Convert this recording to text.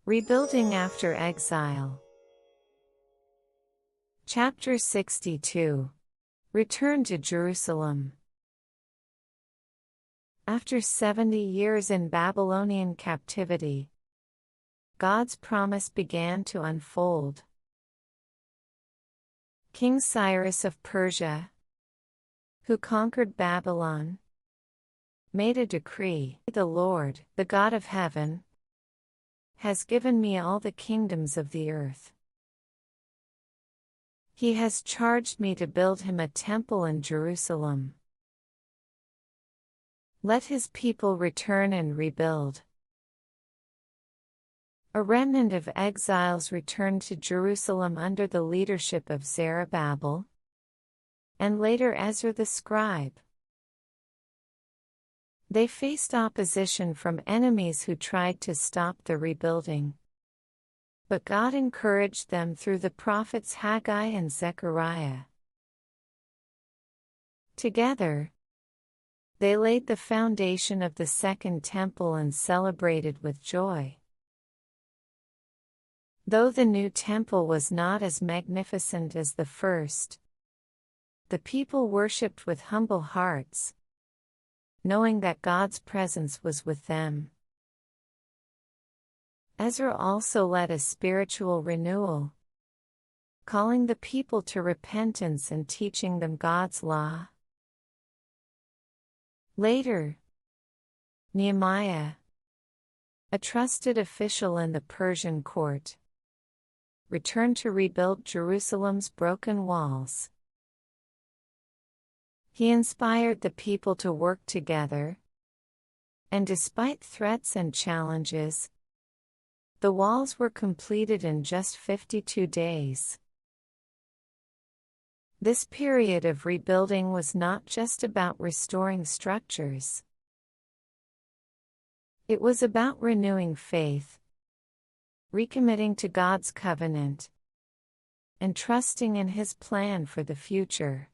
Rebuilding after exile. Chapter 62. Return to Jerusalem. After 70 years in Babylonian captivity, God's promise began to unfold. King Cyrus of Persia, who conquered Babylon, made a decree. The Lord, the God of heaven, has given me all the kingdoms of the earth. He has charged me to build him a temple in Jerusalem. Let his people return and rebuild. A remnant of exiles returned to Jerusalem under the leadership of Zerubbabel, and later Ezra the scribe. They faced opposition from enemies who tried to stop the rebuilding. But God encouraged them through the prophets Haggai and Zechariah. Together, they laid the foundation of the Second Temple and celebrated with joy. Though the new temple was not as magnificent as the first, the people worshipped with humble hearts, knowing that God's presence was with them. Ezra also led a spiritual renewal, calling the people to repentance and teaching them God's law. Later, Nehemiah, a trusted official in the Persian court, returned to rebuild Jerusalem's broken walls. He inspired the people to work together, and despite threats and challenges, the walls were completed in just 52 days. This period of rebuilding was not just about restoring structures. It was about renewing faith, recommitting to God's covenant, and trusting in His plan for the future.